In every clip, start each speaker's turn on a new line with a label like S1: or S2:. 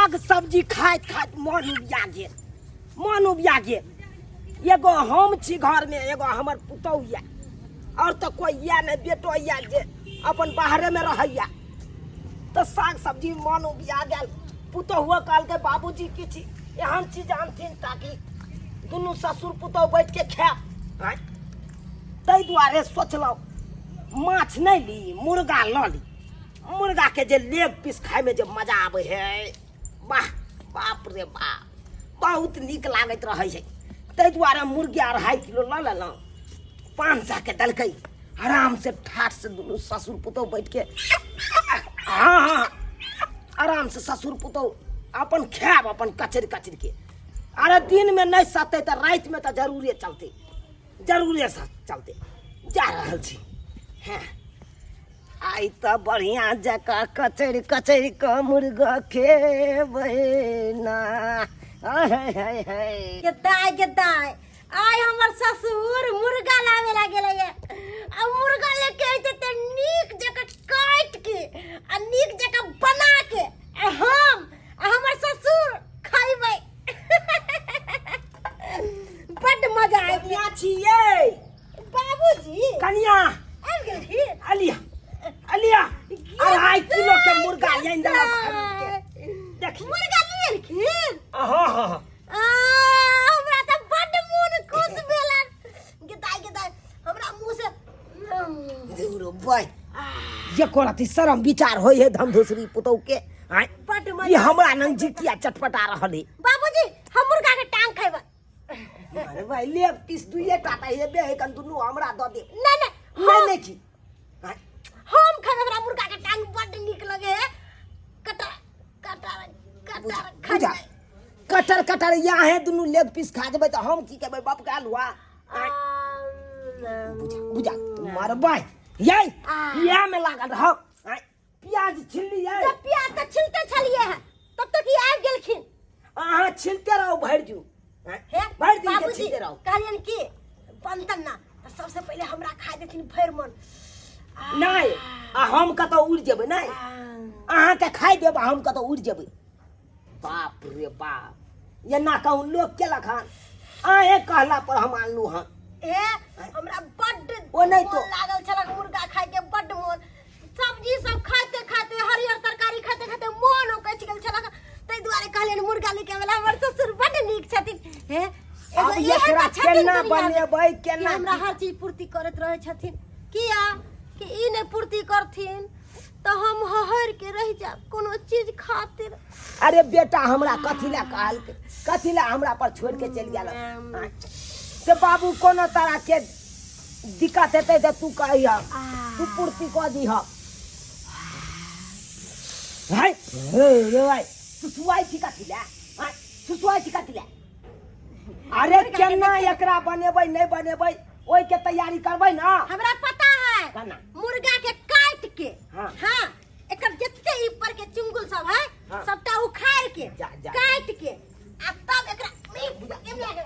S1: साग सब्जी खाइत खाइत मन उबिया गेल एगो हम छी घर में एगो हमर पुतौह या और तो कोई या नहीं बेटो या जे अपन बाहरे में रहैया तो साग सब्जी मन उबिया गेल पुतौह कहल के बाबूजी की छी एहन चीज आनथिन ताकि दुनू ससुर पुतौह बैठ के खाए ताहि दुआरे सोचलहुँ माछ नहीं ली मुर्गा ल ली मुर्गा के जे लेग पीस खाए में जो मजा आवे है वाह बाप रे बाप बहुत निक लागत रहे है ताहि दुआरे मुर्गी 2.5 किलो ल लेलहुँ 500 के दलकै आराम से ठाठ से दुनू ससुर पुतौह बैठ के हाँ आराम से ससुर पुतौह अपन खाएब अपन कचर के अरे दिन में नहीं सते तो रात में तो जरूरे चलते जा रहल छी हाँ आई तो बढ़िया जका कचर का मुर्गा खेबै ना
S2: गेदाय आय हमर ससुर मुर्गा लावे ला गेलै आ मुर्गा लेके आइते त नीक जका काट के आ नीक जका बना के हम हमर ससुर खाइबै बड मजा आइ
S1: कनिया छियै
S2: बाबूजी
S1: कनिया
S2: आबि गेलखिन
S1: अलिया 2.5 किलो के मुर्गा यहीं देलक खरीद के देखी
S2: मुर्गा लेलखिन
S1: हाँ
S2: हमरा त बड मोन खुश भेलन गेदाय हमरा मुंह से
S1: दूर भाई ये कोन अति शरम विचार होय है धमधुसरी पुतौह के आय
S2: बड मजा
S1: ये हमरा नंग जिकिया चटपटा रहले
S2: बाबूजी हम मुर्गा के टांग खैबै
S1: अरे भाई ले पीस दुइए टाटा हे बे कन दुनू हमरा द दे
S2: नहीं
S1: की
S2: हम खाए हमरा मुर्गा के टांग बड नीक लगे है
S1: कटर यहाँ है दुनू लेग पीस खा जेबै तो हम की करबै बाप का लुआ बुझा मार भाई ये में लागल रह प्याज छिल्ली है
S2: जब प्याज त छिलते छलिए है तब तक ये आबि गेलखिन
S1: अहाँ छिलते रहो भरजू
S2: भर दिन के छिलते रहो कहलियन की बनतन ना तो सबसे पहले हमरा खाए देथिन भर मन
S1: नहीं हम कतौ उड़ जेबै नहीं अहाँ के खाई देब हम कतौ उड़ जेबै बाप रे बाप ये ना कहूँ लोग के लखन आए कहला पर हम आनलू हन
S2: हमरा बड
S1: ओ नहीं तो
S2: लागल छलक मुर्गा खाए के बड मन सब्जी सब खाते खाते हरियर तरकारी खाते खाते मन उकच गेल छलक तै दुआरे कहलियन मुर्गा लेके आवेला हमर ससुर बड नीक छथिन
S1: अब एकरा केना बनेबै केना
S2: हमरा हर चीज पूर्ति करत रहे छथिन किया कि ई ने पूर्ति करथिन तो हम हहर के रह जा कोनो चीज खातिर
S1: अरे बेटा हमरा कथिला कहल कथिला हमरा पर छोड़ के चल गेल से बाबू कोनो तरह के दिक्कत हेतै त तू कहिया तू पूर्ति क दीह हाय रे भाई सुसुआई कथिला सुसुआई कथिला अरे केना एकरा बनेबै नहीं बनेबै ओइ के तैयारी करबै ना
S2: हमरा पता है मुर्गा के काट के हां एकर जत्ते ऊपर के चुंगुल सब है सबटा उखाड़ के काट के आ तब एकरा केम लागे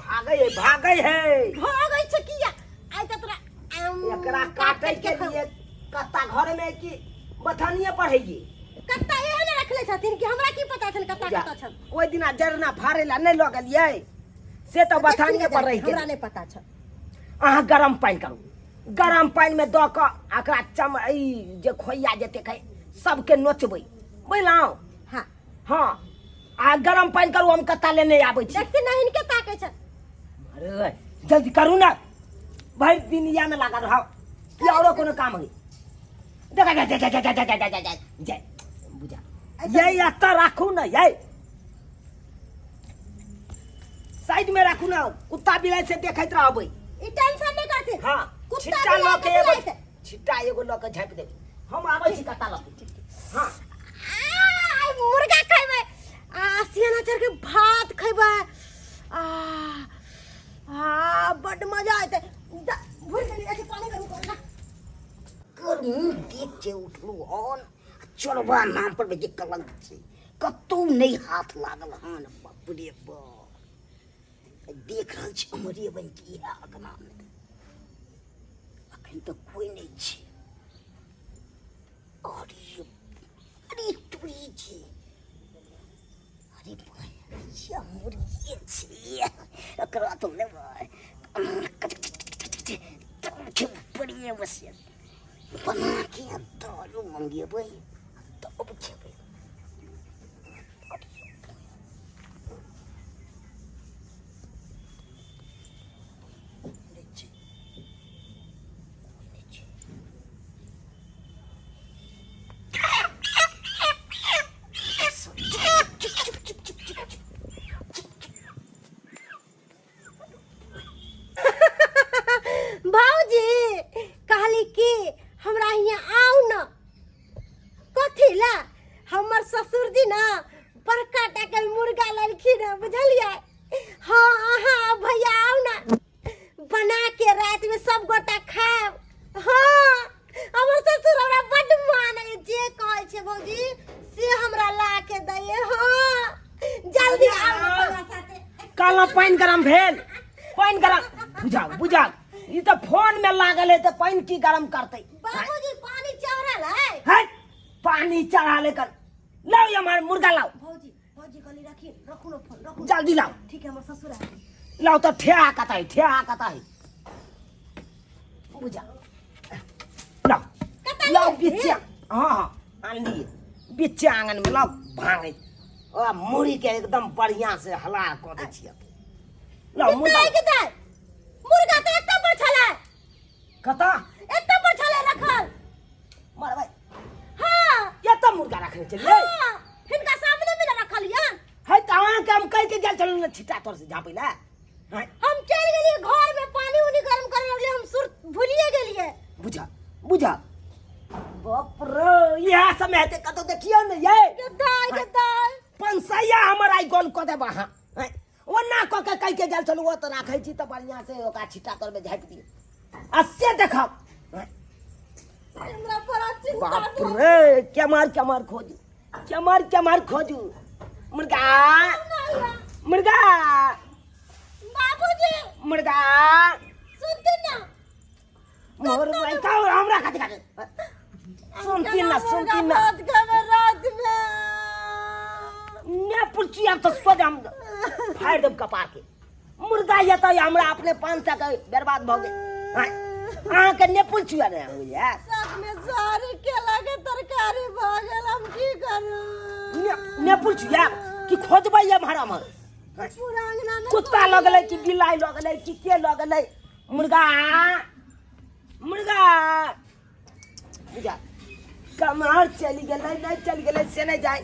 S1: भागै
S2: छै किया आइ त तोरा
S1: एकरा काटै के लिए कत्ता घर में की बथानिए पढ़ैगी
S2: कत्ता एहने रखले छथिन कि हमरा की पता छन कत्ता छन
S1: ओइ दिना जरना फाड़े ला नहीं लगलियै से तो बथानिए पर रहि
S2: हमरा नहीं पता छ
S1: अहाँ गरम पानी करू गरम पानी में द क एकरा चम ई जे खोइया जेते खाय सबके नोचबै बुझलौ हां आ गरम पानी करू हम कत्ता लेने आबै छी
S2: देखते नहीं इनके ताके छ
S1: अरे जल्दी करू ना भाई दिन या में लगा रहो कि औरो कोनो काम है जा बुझा ये आता राखू ना ये साइड में राखू ना कुत्ता बिलाई से देखैत रहबै
S2: ई टेंशन नहीं करथि
S1: हां छिट्टा छिट्टा एगो ल के झाँप दे हम आबै छी कत्ता ल हां
S2: मुर्गा खैबै सियाना चर के भात खैबै बड मजा आते भूल गेली ऐसे पानी करू ना
S1: गर्मी देख के उठलू हन चलबा नाम पर जे कलंक छै कतौ नहीं हाथ लागल हन बाप रे बाप देख रहल छी हमरे बन की है अगना में अखन तो कोई नहीं छै अरे अरे टुरी जी करा तो ले भाई तो बढ़िया बस बना के दारू मंगे भाई तो अब क्या भाई
S2: भौजी कहली कि हमरा यहाँ आउ न कथी ला हमर ससुर जी ना बड़का टाके मुर्गा ललखिन है बुझलिए हाँ अहाँ भैया आउ न बना के रात में सब गोटा खाएब हाँ हमर ससुर हमरा बड्ड माने जे कहै छै भौजी से हमरा ला के दैए हाँ जल्दी आउ हमरा साथे
S1: काला पानी गरम भेल पानी गरम बुझा ये तो फोन में लागल है तो पानी की गरम करते
S2: बाबूजी पानी चढ़ल है
S1: है पानी चढ़ा लेकर लाओ ये हमारा मुर्गा लाओ
S2: भौजी भौजी गली रखू न फोन रखू
S1: जल्दी लाओ
S2: ठीक है हमर ससुर है
S1: लाओ तो ठेहा कता है बुझा लाओ बिच्चा हाँ आन लिए बिच्चा आंगन में लाओ भांगे और मुड़ी के एकदम बढ़िया से हला कर दे छिए लाओ मुर्गा
S2: मुर्गा तो एत्ता पर छले
S1: कता
S2: एत्ता पर छले रखल
S1: मार भाई
S2: हां
S1: ये तो मुर्गा रखने चलिए
S2: हां हिनका सामने में रखल या
S1: है तवा के हम कह के गेल चलू न छिटा तोर से झापै ला
S2: हम चल गेलिए घर में पानी उनी गरम करे लगले हम सुर भूलिए गेलिए
S1: बुझा बाप रे यह समय ते कतो देखियो न ये
S2: गदाई
S1: पंसैया हमर आई गोल क दे बहा ओना क के कह के गेल चलू ओ तो राखै छी त बढ़िया से ओका छिटा तोर में झाप दिए असे देखब
S2: हमरा पर चिंता
S1: बाप रे केमार खोजू मुर्गा
S2: बाबूजी
S1: मुर्गा
S2: सुनते ना
S1: मोर भाई का हमरा खाते सुनती ना
S2: रात में
S1: ने पुछी अब तो सोजम फाड़ दब कपा के मुर्गा ये तो हमरा अपने 500 का बर्बाद भ गए हां के ने पुछिया ने हो यार
S2: साथ में सारे केला के तरकारी भ गेल हम की करू
S1: ने पुछिया कि खोजबै ये मारा मर
S2: पूरा अंगना में
S1: कुत्ता लगले कि बिलाई लगले कि के लगले मुर्गा बुझा कमार चली गेलै नहीं चली गेलै से नहीं जाए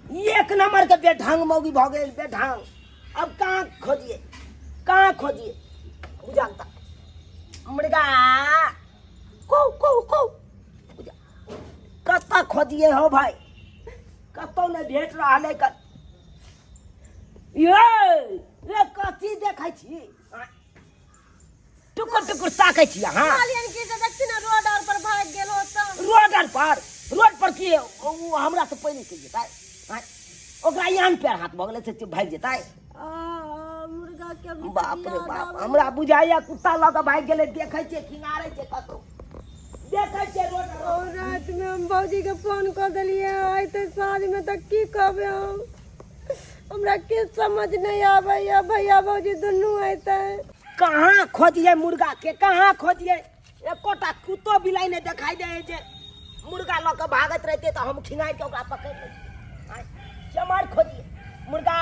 S1: एक नंबर के बेढंग मौगी भ गेल बेढंग अब कहाँ खोजिए बुझाता मुर्गा को कत्ता खोजिए हो भाई कतो नहीं भेट रहा है कर ये कथी देखै छी टुकुर ताकै छी हां
S2: मालियन की से देखती ना रोड और पर भाग गेलो त
S1: रोड पर की वो हमरा से पहले के जेतै ओकरा यान पैर हाथ भगले से भाग जेतै
S2: मुर्गा के
S1: बाप रे बाप हमरा बुझाइया कुत्ता लग भाग गेले देखै छै किनारे छै कतो देखै छै रोड
S2: और रात में हम भौजी के फोन कर देलिए आइ त साँझ में तक की कहबे हम हमरा के समझ नहीं आवे या भैया भौजी दुनू आइते
S1: कहाँ खोजिए मुर्गा के कहाँ खोजिए एकोटा कुत्तो बिलाई नहीं दिखाई दे जे मुर्गा लग के भागत रहते तो हम खिंगाई के ओकरा पकड़ ले चमार खोजिए मुर्गा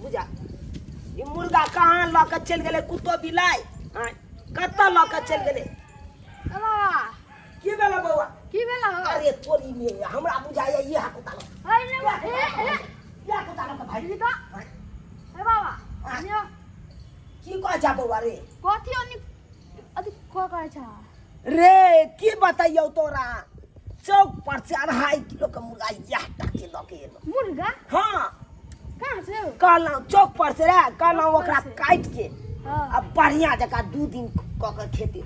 S1: बुझा ये मुर्गा कहाँ लग के चल गेले कुत्तो बिलाई कत्ता लग के चल गेले की बेला बउआ
S2: की भेला
S1: अरे तोरी में हमरा बुझाइया ये कुत्ता लग या कुत्ता लग भाई
S2: तो ए बाबा नियो
S1: की कह जा बउआ रे
S2: कथी अति को कहै छ
S1: रे की बताइयो तोरा चौक पर से 2.5 किलो का मुर्गा या टाके लके
S2: मुर्गा
S1: हां
S2: कहां से
S1: कल चौक पर से रे कल ओकरा काट के
S2: हां
S1: अब बढ़िया जका 2 दिन क के खेती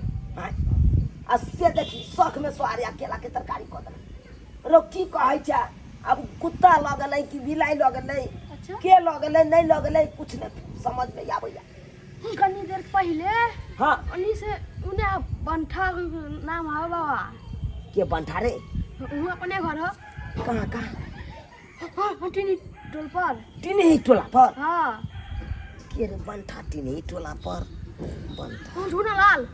S1: आ से देखी शौक में स्वारिया केला के तरकारी क दे रो की कहै छ अब कुत्ता लगलै कि बिलाई लगलै
S2: अच्छा
S1: के लगलै नहीं लगलै कुछ नहीं समझ में आबैया
S2: कनी देर पहले
S1: हां
S2: उन्हीं से उन्हें बंठा नाम है बाबा
S1: के बंठा रे
S3: वो अपने घर हो
S1: कहाँ कहाँ
S3: हाँ टिनी टोल पर
S1: टिनही टोला पर
S3: हाँ
S1: के रे बंठा टिनही टोला पर बंठा
S3: वो झूना लाल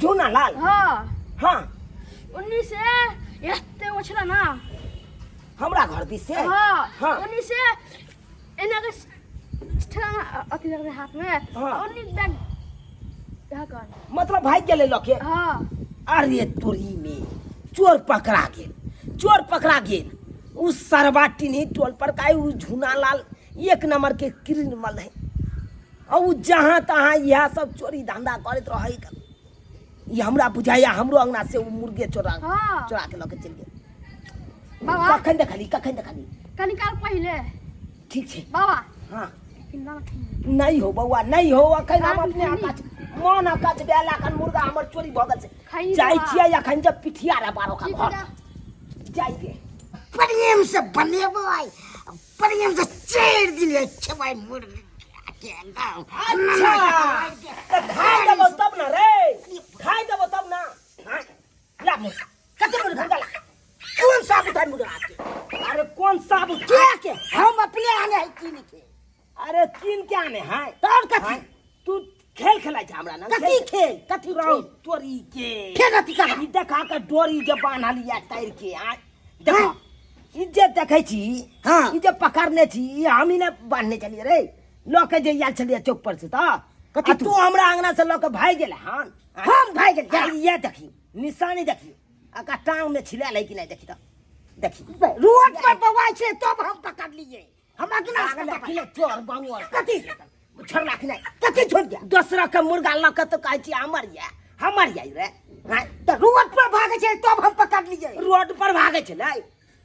S1: झूना लाल
S3: हाँ
S1: हाँ
S3: उन्हीं से यस्ते वछला ना
S1: हमरा घर दिस से
S3: हाँ
S1: हाँ
S3: उन्हीं से इन्हें के ठेला अति लग रहे हाथ में
S1: हाँ।
S3: उन्हीं बैग यहाँ कर
S1: मतलब भाई गेले लके
S3: हाँ
S1: अरे तोरी में चोर पकड़ा गेल उस सरवा टिनही टोल पर का उ झूना लाल एक नंबर के क्रिमिनल है और उ जहाँ तहाँ यह सब चोरी धंधा करत रहे ये हमरा बुझाया हमरो अंगना से उ मुर्गे चोरा
S3: हाँ।
S1: के लके चल गेल
S3: बाबा
S1: कखन देखली
S3: कनी काल पहले
S1: ठीक है
S3: बाबा
S1: हाँ
S3: किन्ना
S1: नहीं हो बउआ नहीं हो अखन हम
S3: हाँ,
S1: अपने
S3: नहीं।
S1: आकाश मन आकाश बेला अखन मुर्गा हमर चोरी भ गेल
S3: खाई
S1: छै जाई
S3: बउआ।
S1: छियै अखन जब पिठिया रे बारो का घर जाई के
S2: प्रेम से बनेबै प्रेम से चेड़ दिले छबै मुर्गा के गाँव
S1: अच्छा तो खाई देबो तब ना रे खाई देबो तब ना हाँ, ला मुर्गा कते मुर्गा ला कौन साबुत है मुर्गा के अरे कौन साबुत
S2: के हम अपने आने है कीन के
S1: अरे किन क्या ने है
S2: तोर कथी
S1: हाँ, तू खेल खेलाइ छै हमरा ना
S2: कथी खेल कथी
S1: रौ
S2: खेल
S1: तोरी के
S2: खेल अथी कर
S1: ई देखा के डोरी जे बान्हली या तार के आ देखो ई जे देखै छी
S2: हाँ।
S1: ई जे पकड़ने छी ई हमही ने बांधने चलिए रे लऽ के जे आयल छलिए चौक पर से त
S2: कथी
S1: तू हमरा अंगना से लऽ के भाग गेल हन
S2: हम भाग गेल
S1: आ, ये देखी निशानी देखी आका टांग में छिलाल है कि नहीं देखी तो देखी
S2: रोड पर बवाई छे तब हम पकड़ लिए हमरा के ना
S1: आगे देखी ले चोर बांगुर
S2: कथी
S1: छोड़ला कि नहीं
S2: कथी छोड़ दिया
S1: दूसरा के मुर्गा लऽ के तो कहै छी हमर या रे हाँ
S2: तो रोड पर भागे छे तब हम पकड़ लिए
S1: रोड पर भागे छलै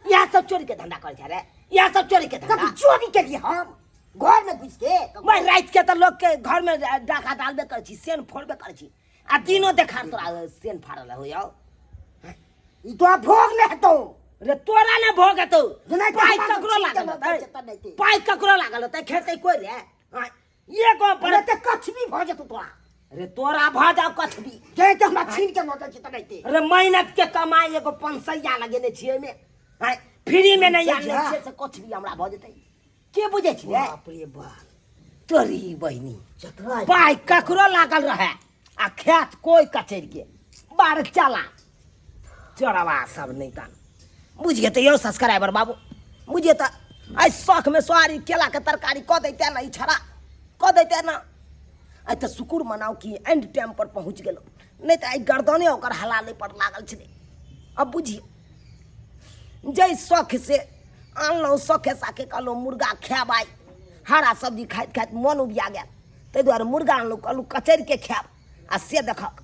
S1: यह सब चोरी के धंधा करे छै रे यह सब चोरी के
S2: कथी
S1: धंधा
S2: चोरी के लिए हम घर में घुस के
S1: मैं रात के तो लोग के घर में डाका डालबे करे छी सेन फोड़बे करे छी आ दिनो देखा तोरा सेन फाड़ल हो जाओ
S2: ई तो भोग ले तो
S1: रे तोरा ने भोग तो
S2: नहीं तो
S1: पाई
S2: हमारा
S1: ककरो
S2: चीज
S1: लागल
S2: के
S1: होतै
S2: चक्कर नहीं थे।
S1: पाई ककरो लागल होतै खेतै कोई रे हाँ, ये को पर
S2: अरे ते कछ भी भ जतो तोरा
S1: रे तोरा भा जाओ कछ भी
S2: जे ते हमरा छीन के मत चित नहीं थे
S1: रे मेहनत के कमाई एगो 500 लगेने छियै में हाँ, फ्री में नहीं आने
S2: सजा।
S1: छियै से कुछ भी हमरा भ जेतै के बुझै छी रे
S2: बाप रे बाप
S1: तोरी बहिनी
S2: चतरा
S1: पाई ककरो लागल रहे आ खेत कोई कचर के बार चला चोरवा सब नहीं तान बुझिए तो यो सब्सक्राइबर बाबू बुझिए तो आई शौक में सोहारी केला के तरकारी कह देते ना ई छड़ा कह देते ना आई तो शुक्र मनाओ कि एंड टाइम पर पहुंच गेलो नहीं तो आई गर्दने ओकर हलाले पर लागल छे अब बुझिए जय शौक से आनलो शौखे साके कहलो मुर्गा खेबाई हरा सब्जी खाइत खाइत मन उबिया गया ताहि दुआरे मुर्गा आनलो कहलू कचर के खायब आ से देखक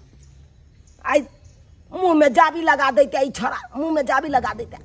S1: आई मुंह में जाबी लगा देते ई छोड़ा मुंह में जाबी लगा देते